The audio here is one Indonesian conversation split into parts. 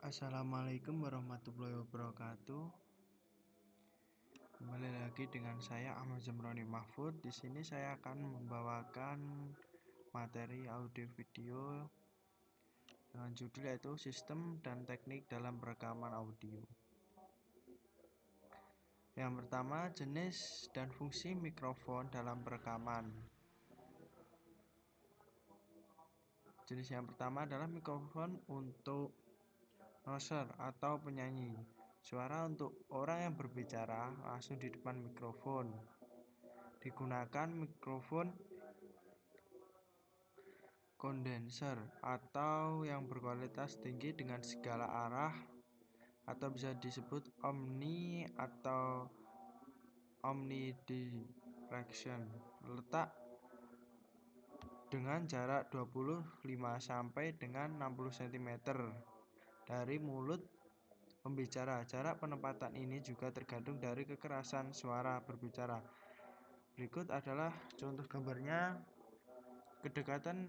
Assalamualaikum warahmatullahi wabarakatuh. Kembali lagi dengan saya Ahmad Zamroni Mahfud. Di sini saya akan membawakan materi audio video dengan judul yaitu Sistem dan Teknik dalam Perekaman Audio. Yang pertama, jenis dan fungsi mikrofon dalam perekaman. Jenis yang pertama adalah mikrofon untuk announcer atau penyanyi. Suara untuk orang yang berbicara langsung di depan mikrofon. Digunakan mikrofon kondenser atau yang berkualitas tinggi dengan segala arah atau bisa disebut omni atau omnidirection. Letak dengan jarak 25 sampai dengan 60 cm dari mulut pembicara. Jarak penempatan ini juga tergantung dari kekerasan suara berbicara. Berikut adalah contoh gambarnya. Kedekatan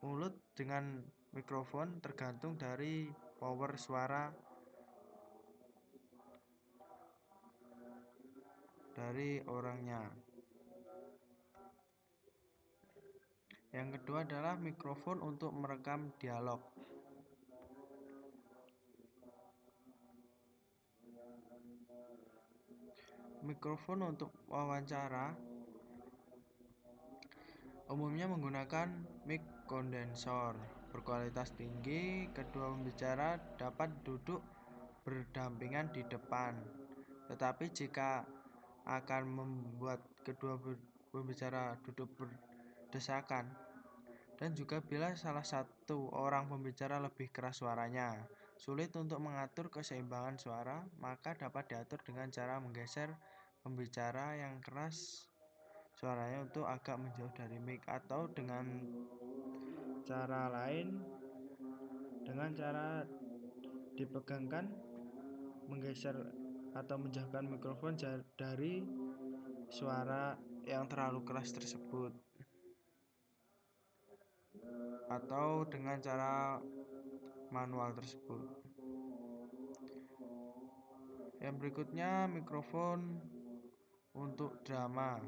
mulut dengan mikrofon tergantung dari power suara dari orangnya. Yang kedua adalah mikrofon untuk merekam dialog. Mikrofon untuk wawancara umumnya menggunakan mic kondensor berkualitas tinggi. Kedua pembicara dapat duduk berdampingan di depan. Tetapi jika akan membuat kedua pembicara duduk berdesakan, dan juga bila salah satu orang pembicara lebih keras suaranya, sulit untuk mengatur keseimbangan suara, maka dapat diatur dengan cara menggeser pembicara yang keras suaranya untuk agak menjauh dari mic, atau dengan cara lain, dengan cara dipegangkan, menggeser atau menjauhkan mikrofon dari suara yang terlalu keras tersebut, atau dengan cara manual tersebut. Yang berikutnya, mikrofon untuk drama.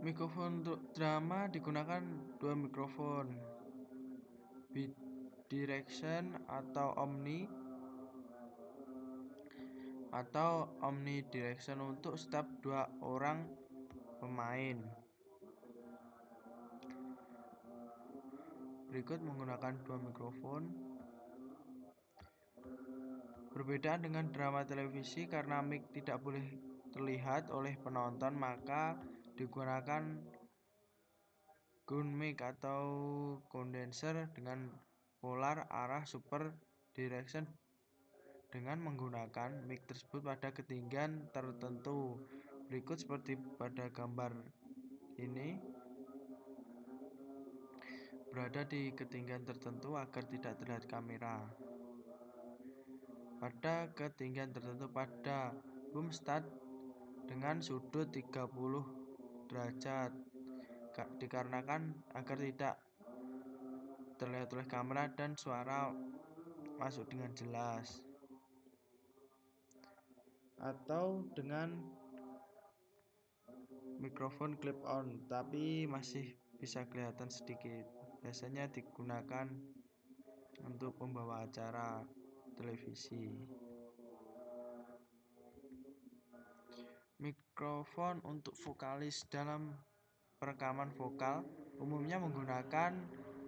Mikrofon untuk drama digunakan dua mikrofon, bidirection atau omnidirection untuk setiap dua orang pemain. Berikut menggunakan dua mikrofon. Berbeda dengan drama televisi, karena mic tidak boleh terlihat oleh penonton, maka digunakan gun mic atau kondenser dengan polar arah super direction dengan menggunakan mic tersebut pada ketinggian tertentu. Berikut seperti pada gambar ini, berada di ketinggian tertentu agar tidak terlihat kamera. Pada ketinggian tertentu pada boom start dengan sudut 30 derajat dikarenakan agar tidak terlihat oleh kamera dan suara masuk dengan jelas, atau dengan mikrofon clip on tapi masih bisa kelihatan sedikit. Biasanya digunakan untuk pembawa acara televisi. Mikrofon untuk vokalis dalam perekaman vokal umumnya menggunakan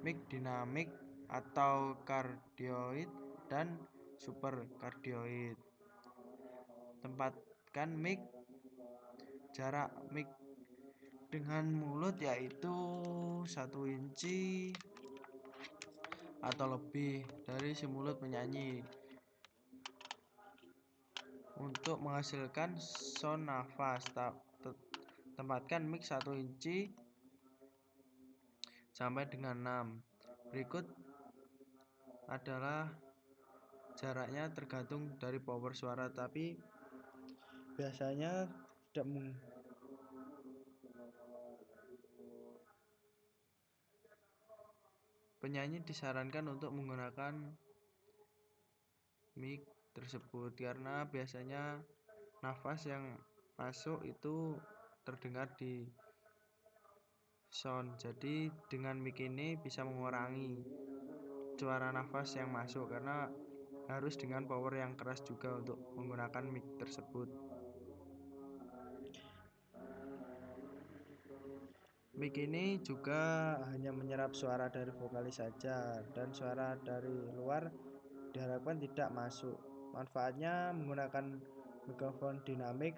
mic dinamik atau cardioid dan super cardioid. Tempatkan mic, jarak mic dengan mulut yaitu 1 inci atau lebih dari si mulut penyanyi untuk menghasilkan sound nafas. Tempatkan mic 1 inci sampai dengan 6. Berikut adalah jaraknya tergantung dari power suara, tapi biasanya tidak penyanyi disarankan untuk menggunakan mic tersebut karena biasanya nafas yang masuk itu terdengar di sound. Jadi dengan mic ini bisa mengurangi suara nafas yang masuk karena harus dengan power yang keras juga untuk menggunakan mic tersebut. Mic ini juga hanya menyerap suara dari vokalis saja dan suara dari luar diharapkan tidak masuk. Manfaatnya menggunakan mikrofon dinamik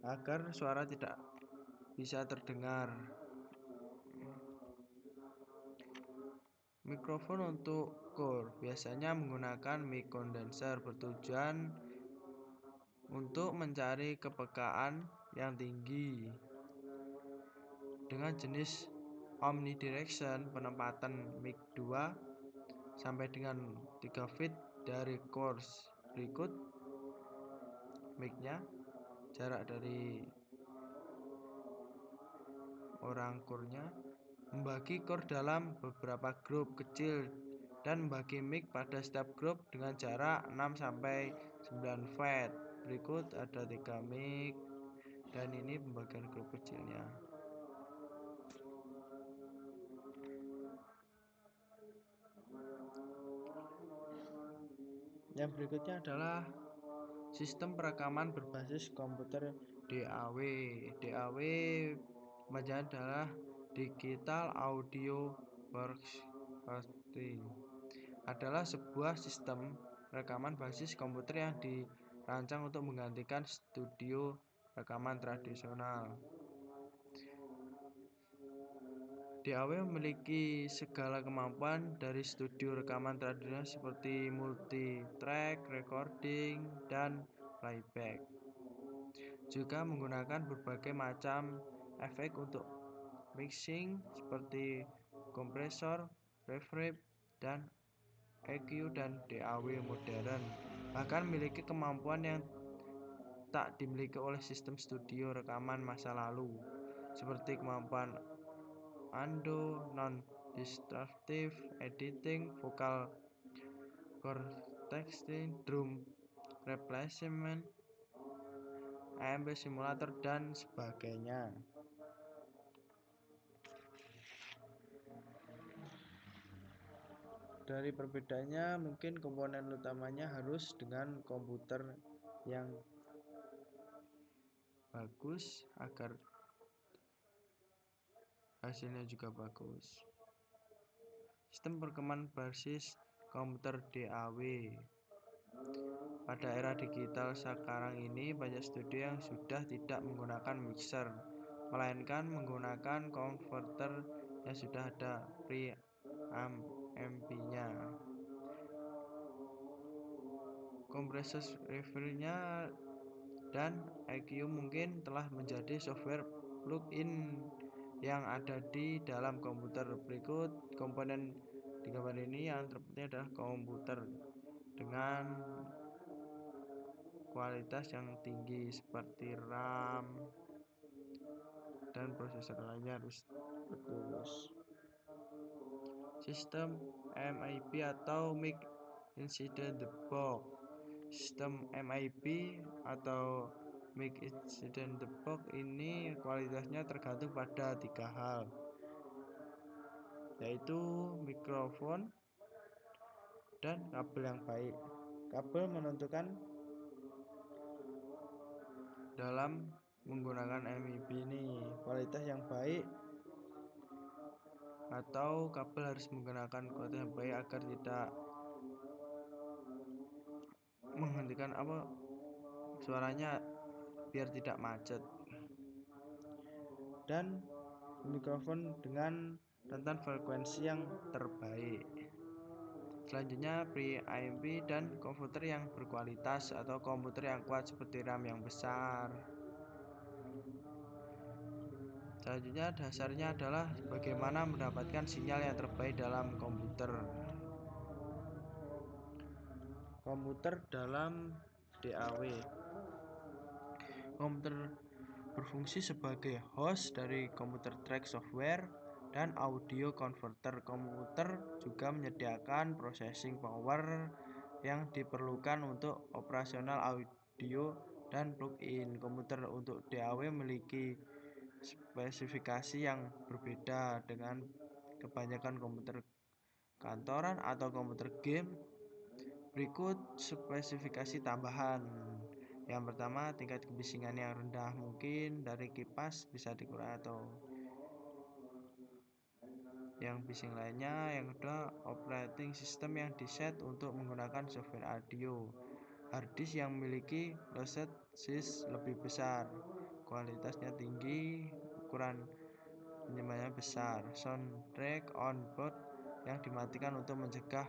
agar suara tidak bisa terdengar. Mikrofon untuk core biasanya menggunakan mic condenser bertujuan untuk mencari kepekaan yang tinggi. Dengan jenis omnidirection, penempatan mic 2 sampai dengan 3 feet dari core berikut mic-nya. Jarak dari orang core-nya, membagi core dalam beberapa grup kecil dan membagi mic pada setiap grup dengan jarak 6 sampai 9 feet. Berikut ada 3 mic dan ini pembagian grup kecilnya. Yang berikutnya adalah sistem perekaman berbasis komputer DAW. DAW kepanjangan adalah Digital Audio Workstation. Adalah sebuah sistem rekaman basis komputer yang dirancang untuk menggantikan studio rekaman tradisional. DAW memiliki segala kemampuan dari studio rekaman tradisional seperti multi-track, recording, dan playback. Juga menggunakan berbagai macam efek untuk mixing seperti kompresor, reverb, dan EQ dan DAW modern. Bahkan memiliki kemampuan yang tak dimiliki oleh sistem studio rekaman masa lalu, seperti kemampuan non-destructive editing, vocal cortexing, drum replacement, AMP simulator, dan sebagainya. Dari perbedaannya mungkin komponen utamanya harus dengan komputer yang bagus agar hasilnya juga bagus. Sistem perekaman basis komputer DAW. Pada era digital sekarang ini banyak studio yang sudah tidak menggunakan mixer, melainkan menggunakan konverter yang sudah ada preamp-nya. Kompresor, reverb-nya, dan EQ mungkin telah menjadi software plug-in yang ada di dalam komputer. Berikut komponen di gambar ini yang terpenting adalah komputer dengan kualitas yang tinggi seperti RAM dan prosesor lainnya harus bagus. Sistem MIB atau Mic Incident the Box. Sistem MIB atau Mic Incident the Box ini kualitasnya tergantung pada 3 hal, yaitu mikrofon dan kabel yang baik. Kabel menentukan dalam menggunakan MIB ini kualitas yang baik atau kabel harus menggunakan kualitas yang baik agar tidak menghentikan suaranya biar tidak macet. Dan mikrofon dengan rentan frekuensi yang terbaik. Selanjutnya preamp dan komputer yang berkualitas atau komputer yang kuat seperti RAM yang besar. Selanjutnya dasarnya adalah bagaimana mendapatkan sinyal yang terbaik dalam komputer. Komputer dalam DAW. Komputer berfungsi sebagai host dari komputer track software dan audio converter. Komputer juga menyediakan processing power yang diperlukan untuk operasional audio dan plug-in. Komputer untuk DAW memiliki spesifikasi yang berbeda dengan kebanyakan komputer kantoran atau komputer game. Berikut spesifikasi tambahan. Yang pertama, tingkat kebisingan yang rendah, mungkin dari kipas bisa dikurangi atau yang bising lainnya. Yang kedua, operating system yang diset untuk menggunakan software audio. Harddisk yang memiliki offset size lebih besar, kualitasnya tinggi, ukuran penyimpanannya besar. Soundtrack on board yang dimatikan untuk mencegah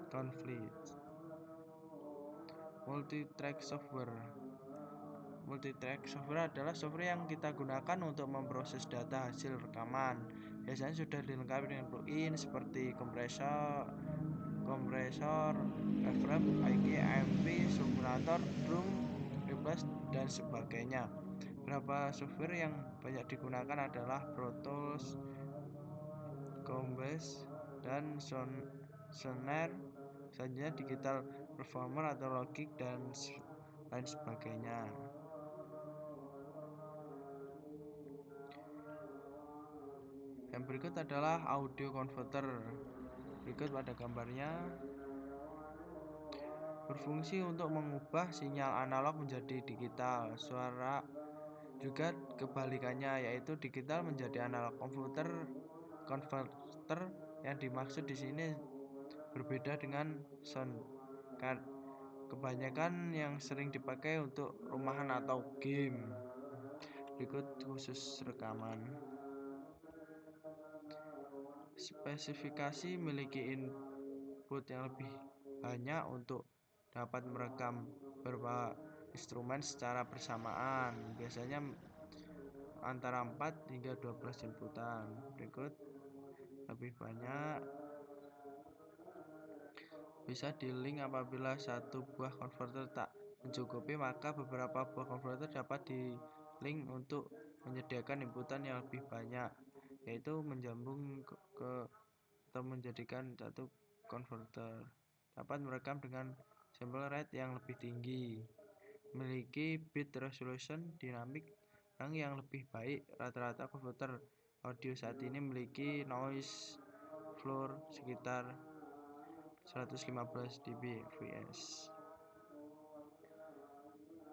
konflik. Multitrack software. Multitrack software adalah software yang kita gunakan untuk memproses data hasil rekaman. Biasanya sudah dilengkapi dengan plugin seperti kompresor, reverb, IK, AMP, simulator, drum, replace, dan sebagainya. Beberapa software yang banyak digunakan adalah Pro Tools, Cubase, dan Sonare. Selanjutnya Digital Performer atau Logic dan lain sebagainya. Yang berikut adalah audio converter. Berikut pada gambarnya. Berfungsi untuk mengubah sinyal analog menjadi digital. Suara juga kebalikannya, yaitu digital menjadi analog. Converter yang dimaksud di sini berbeda dengan sound card. Kebanyakan yang sering dipakai untuk rumahan atau game. Berikut khusus rekaman. Spesifikasi memiliki input yang lebih banyak untuk dapat merekam beberapa instrumen secara bersamaan, biasanya antara 4 hingga 12 inputan. Berikut lebih banyak bisa di-link. Apabila satu buah converter tak mencukupi, maka beberapa buah converter dapat di-link untuk menyediakan inputan yang lebih banyak, yaitu menjambung ke atau menjadikan satu converter dapat merekam dengan sample rate yang lebih tinggi, memiliki bit resolution dinamik yang lebih baik. Rata-rata converter audio saat ini memiliki noise floor sekitar 115 dBFS.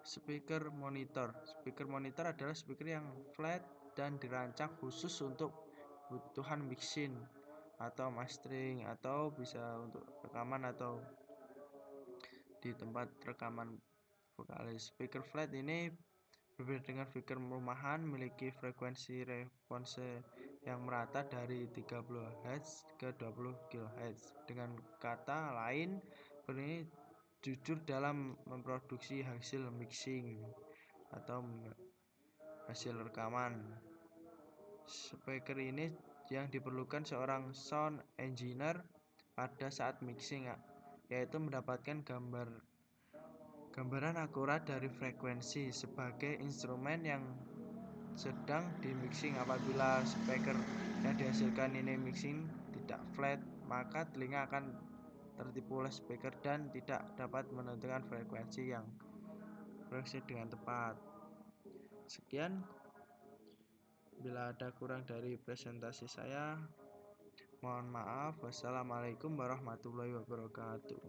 Speaker monitor. Speaker monitor adalah speaker yang flat dan dirancang khusus untuk kebutuhan mixing atau mastering, atau bisa untuk rekaman atau di tempat rekaman vokalis. Speaker flat ini berbeda dengan speaker rumahan, memiliki frekuensi response yang merata dari 30 Hz ke 20 kHz. Dengan kata lain, ini jujur dalam memproduksi hasil mixing atau hasil rekaman. Speaker ini yang diperlukan seorang sound engineer pada saat mixing, yaitu mendapatkan gambaran akurat dari frekuensi sebagai instrumen yang sedang di mixing. Apabila speaker yang dihasilkan ini mixing tidak flat, maka telinga akan tertipu oleh speaker dan tidak dapat menentukan frekuensi dengan tepat. Sekian, bila ada kurang dari presentasi saya, mohon maaf. Wassalamualaikum warahmatullahi wabarakatuh.